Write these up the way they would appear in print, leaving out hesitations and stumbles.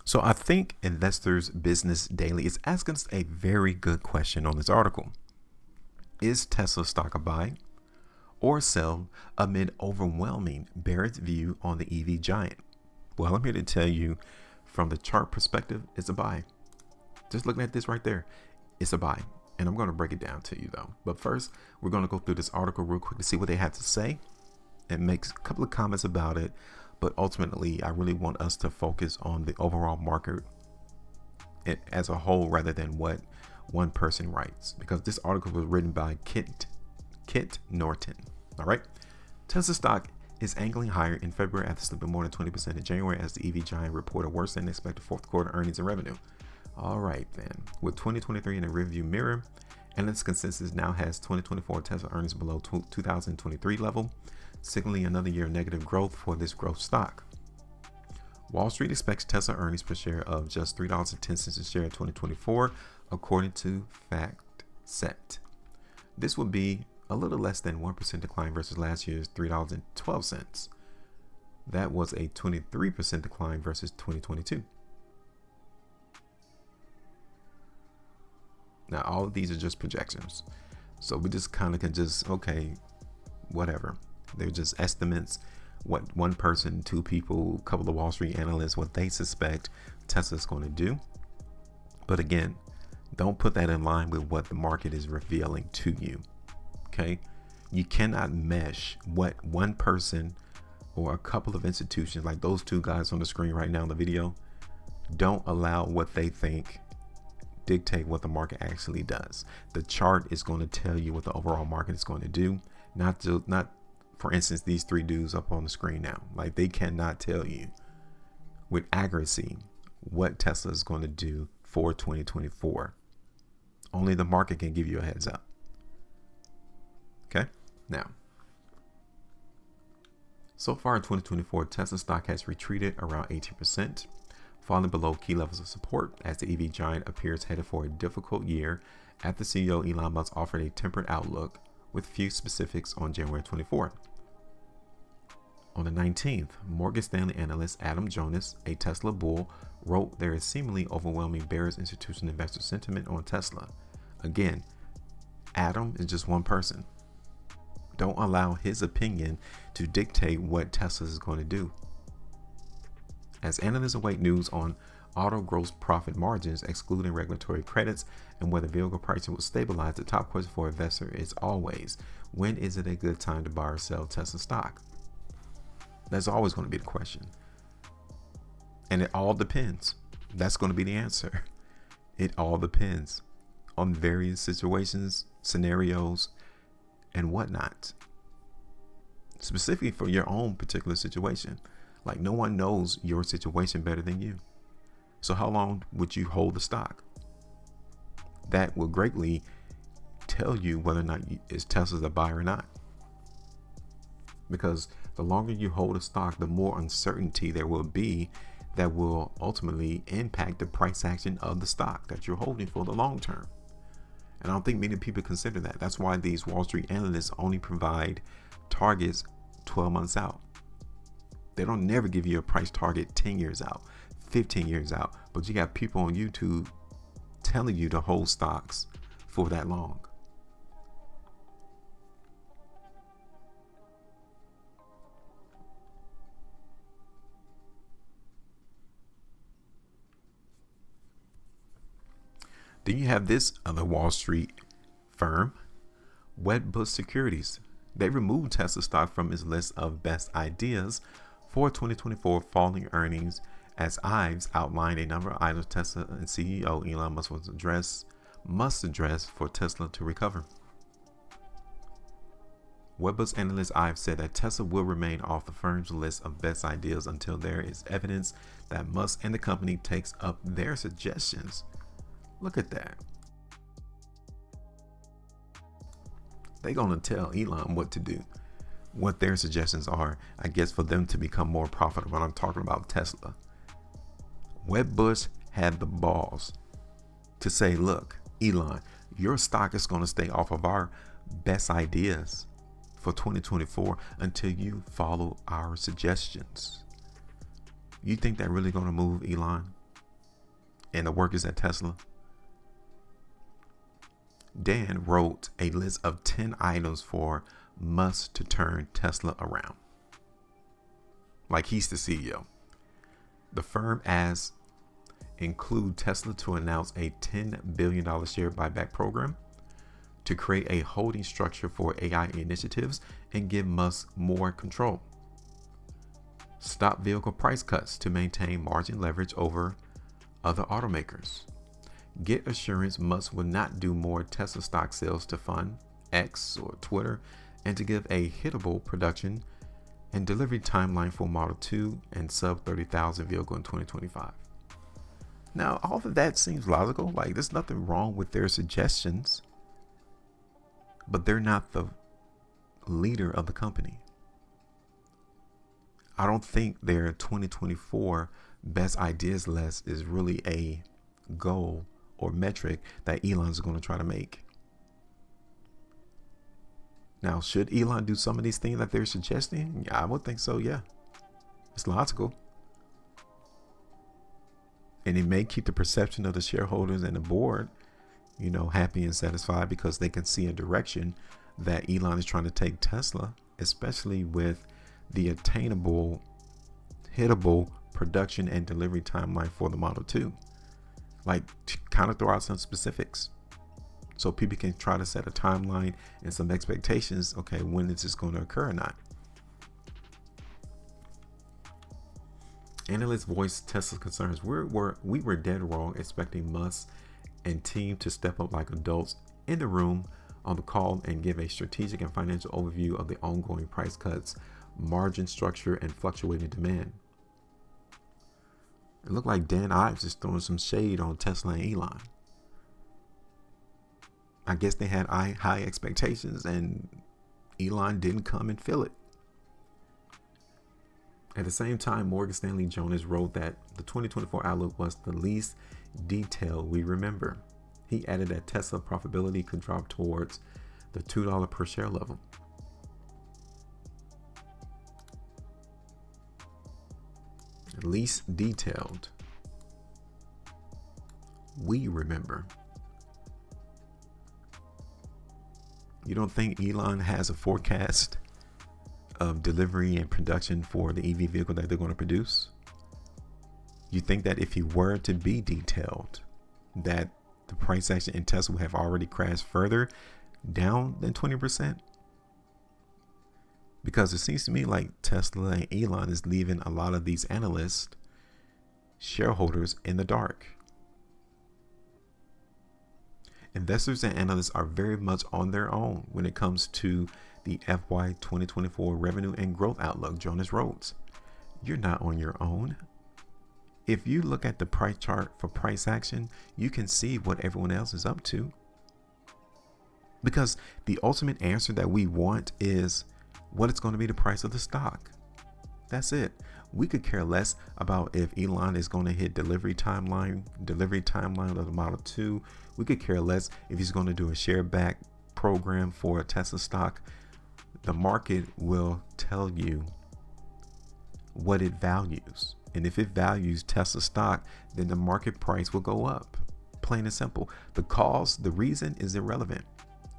So I think Investors Business Daily is asking us a very good question on this article. Is Tesla stock a buy or sell amid overwhelming bearish view on the EV giant? Well, I'm here to tell you from the chart perspective, it's a buy. Just looking at this right there, it's a buy. And I'm going to break it down to you though. But first, we're going to go through this article real quick to see what they have to say and make a couple of comments about it. But ultimately, I really want us to focus on the overall market as a whole rather than what one person writes, because this article was written by Kit Norton. All right. Tesla stock is angling higher in February after slipping more than 20% in January as the EV giant reported worse than expected fourth quarter earnings and revenue. All right, then. With 2023 in the rearview mirror, analyst consensus now has 2024 Tesla earnings below 2023 level, signaling another year of negative growth for this growth stock. Wall Street expects Tesla earnings per share of just $3.10 a share in 2024, according to FactSet. This would be a little less than 1% decline versus last year's $3.12. That was a 23% decline versus 2022. Now, all of these are just projections. So we just kind of can just, okay, whatever. They're just estimates, what one person, two people, a couple of Wall Street analysts, what they suspect Tesla's going to do. But again, don't put that in line with what the market is revealing to you. Okay? You cannot mesh what one person or a couple of institutions, like those two guys on the screen right now in the video, don't allow what they think dictate what the market actually does. The chart is going to tell you what the overall market is going to do, not for instance these three dudes up on the screen now. Like, they cannot tell you with accuracy what Tesla is going to do for 2024. Only the market can give you a heads up. Okay? Now, so far in 2024, Tesla stock has retreated around 18%, falling below key levels of support as the EV giant appears headed for a difficult year after CEO Elon Musk offered a tempered outlook with few specifics on January 24. On the 19th, Morgan Stanley analyst Adam Jonas, a Tesla bull, wrote there is seemingly overwhelming bearish institutional investor sentiment on Tesla. Again, Adam is just one person. Don't allow his opinion to dictate what Tesla is going to do. As analysts await news on auto gross profit margins, excluding regulatory credits, and whether vehicle pricing will stabilize, the top question for investor is always, when is it a good time to buy or sell Tesla stock? That's always going to be the question. And it all depends. That's going to be the answer. It all depends on various situations, scenarios, and whatnot. Specifically for your own particular situation. Like, no one knows your situation better than you. So how long would you hold the stock? That will greatly tell you whether or not is Tesla's a buy or not. Because the longer you hold a stock, the more uncertainty there will be that will ultimately impact the price action of the stock that you're holding for the long term. And I don't think many people consider that. That's why these Wall Street analysts only provide targets 12 months out. They don't never give you a price target 10 years out, 15 years out. But you got people on YouTube telling you to hold stocks for that long. Then you have this other Wall Street firm, Wedbush Securities. They removed Tesla stock from its list of best ideas for 2024 falling earnings, as Ives outlined a number of items Tesla and CEO Elon Musk must address for Tesla to recover. Wedbush analyst Ives said that Tesla will remain off the firm's list of best ideas until there is evidence that Musk and the company takes up their suggestions. Look at that. They're going to tell Elon what to do, what their suggestions are, I guess, for them to become more profitable. I'm talking about Tesla. Wedbush had the balls to say, look, Elon, your stock is going to stay off of our best ideas for 2024 until you follow our suggestions. You think they're really going to move, Elon? and the workers at Tesla, Dan wrote a list of 10 items for Musk to turn Tesla around. Like, he's the CEO. The firm as include Tesla to announce a $10 billion share buyback program, to create a holding structure for AI initiatives and give Musk more control, stop vehicle price cuts to maintain margin leverage over other automakers, get assurance Musk will not do more Tesla stock sales to fund X or Twitter, and to give a hittable production and delivery timeline for Model 2 and sub 30,000 vehicle in 2025. Now, all of that seems logical. Like, there's nothing wrong with their suggestions, but they're not the leader of the company. I don't think their 2024 best ideas list is really a goal or metric that Elon's going to try to make. Now, should Elon do some of these things that they're suggesting? Yeah, I would think so. Yeah, it's logical. And it may keep the perception of the shareholders and the board, happy and satisfied, because they can see a direction that Elon is trying to take Tesla, especially with the attainable, hittable production and delivery timeline for the Model 2. Like, to kind of throw out some specifics so people can try to set a timeline and some expectations. Okay, when is this going to occur or not? Analysts voiced Tesla's concerns. We were dead wrong expecting Musk and team to step up like adults in the room on the call and give a strategic and financial overview of the ongoing price cuts, margin structure, and fluctuating demand. It looked like Dan Ives is throwing some shade on Tesla and Elon. I guess they had high expectations and Elon didn't come and fill it. At the same time, Morgan Stanley Jonas wrote that the 2024 outlook was the least detailed we remember. He added that Tesla profitability could drop towards the $2 per share level. Least detailed we remember. You don't think Elon has a forecast of delivery and production for the EV vehicle that they're going to produce? You think that if he were to be detailed, that the price action in Tesla would have already crashed further down than 20%? Because it seems to me like Tesla and Elon is leaving a lot of these analysts, shareholders, in the dark. Investors and analysts are very much on their own when it comes to the FY 2024 revenue and growth outlook, Jonas wrote. You're not on your own. If you look at the price chart for price action, you can see what everyone else is up to. Because the ultimate answer that we want is what is going to be the price of the stock. That's it. We could care less about if Elon is going to hit delivery timeline of the Model 2. We could care less if he's going to do a share back program for a Tesla stock. The market will tell you what it values. And if it values Tesla stock, then the market price will go up. Plain and simple. The cause, the reason is irrelevant,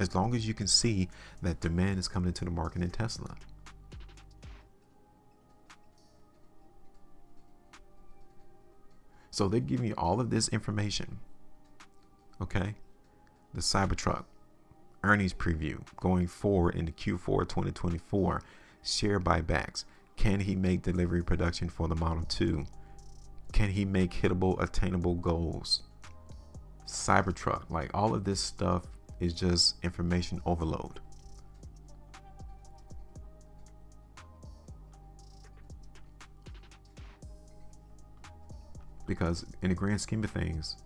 as long as you can see that demand is coming into the market in Tesla. So they're giving you all of this information. Okay. The Cybertruck earnings preview going forward into Q4 2024, share buybacks. Can he make delivery production for the Model 2? Can he make hittable, attainable goals? Cybertruck, like all of this stuff is just information overload. Because in the grand scheme of things,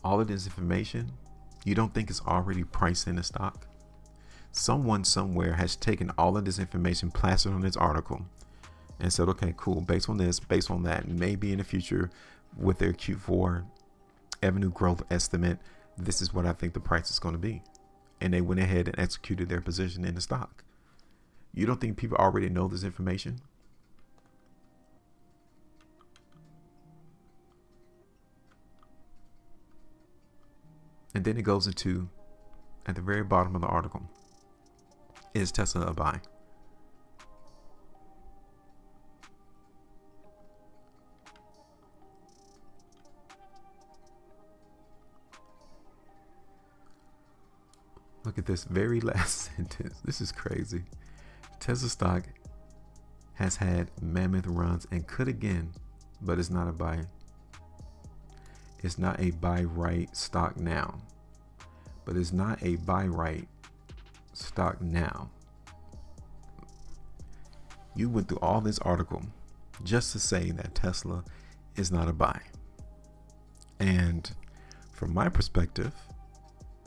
all of this information, you don't think it's already priced in the stock? Someone somewhere has taken all of this information, plastered on this article, and said, okay, cool, based on this, based on that, maybe in the future with their Q4 revenue growth estimate, this is what I think the price is going to be. And they went ahead and executed their position in the stock. You don't think people already know this information? And then it goes into, at the very bottom of the article, is Tesla a buy? Look at this very last sentence. This is crazy. Tesla stock has had mammoth runs and could again, but it's not a buy. It's not a buy right stock now. But it's not a buy right stock now. You went through all this article just to say that Tesla is not a buy. And from my perspective,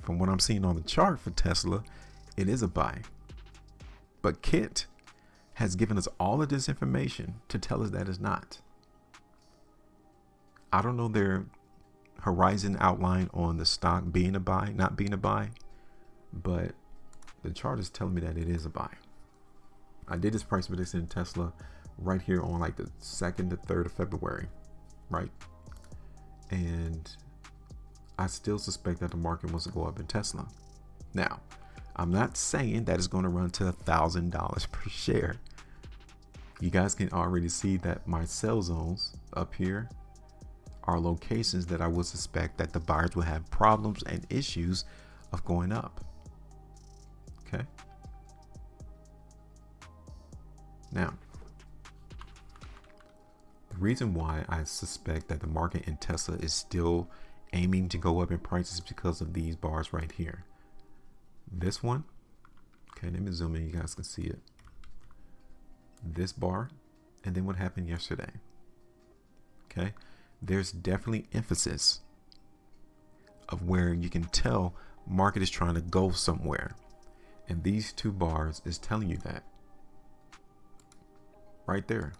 from what I'm seeing on the chart for Tesla, it is a buy. But Kit has given us all of this information to tell us that it's not. I don't know their horizon outline on the stock being a buy, not being a buy, but the chart is telling me that it is a buy. I did this price prediction in Tesla right here on like the 2nd to 3rd of February, right? And I still suspect that the market wants to go up in Tesla. Now, I'm not saying that it's going to run to $1,000 per share. You guys can already see that my sell zones up here are locations that I would suspect that the buyers will have problems and issues of going up. Okay. Now, the reason why I suspect that the market in Tesla is still aiming to go up in prices because of these bars right here. This one, okay, let me zoom in, you guys can see it. This bar, and then what happened yesterday. Okay, there's definitely emphasis of where you can tell market is trying to go somewhere, and these two bars is telling you that right there.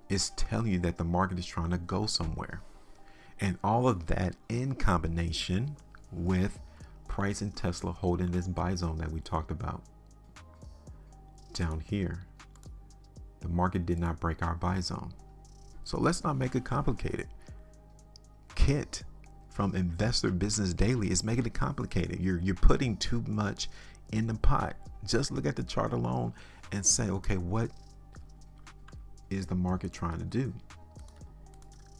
It's telling you that the market is trying to go somewhere. And all of that in combination with price in Tesla holding this buy zone that we talked about down here. The market did not break our buy zone. So let's not make it complicated. Kit from Investor Business Daily is making it complicated. You're putting too much in the pot. Just look at the chart alone and say, okay, what is the market trying to do?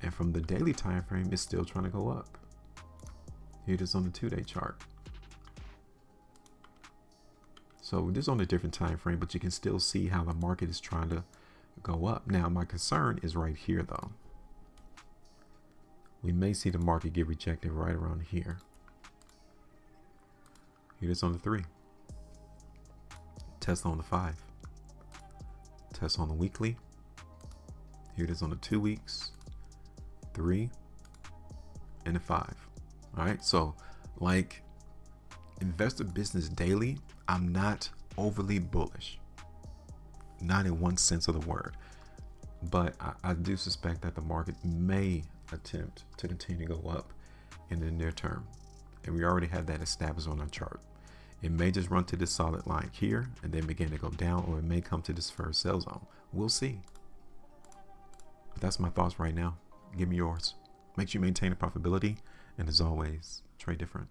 And from the daily time frame, it's still trying to go up. Here it is on the 2-day chart. So this is on a different time frame, but you can still see how the market is trying to go up. Now, my concern is right here, though. We may see the market get rejected right around here. Here it is on the 3. Tesla on the 5. Tesla on the weekly. Here it is on the 2 weeks. 3 and a 5. All right, so like Investor Business Daily, I'm not overly bullish, not in one sense of the word, but I do suspect that the market may attempt to continue to go up in the near term, and we already have that established on our chart. It may just run to this solid line here and then begin to go down, or it may come to this first sell zone. We'll see. But that's my thoughts right now. Give me yours. Make sure you maintain a profitability. And as always, trade different.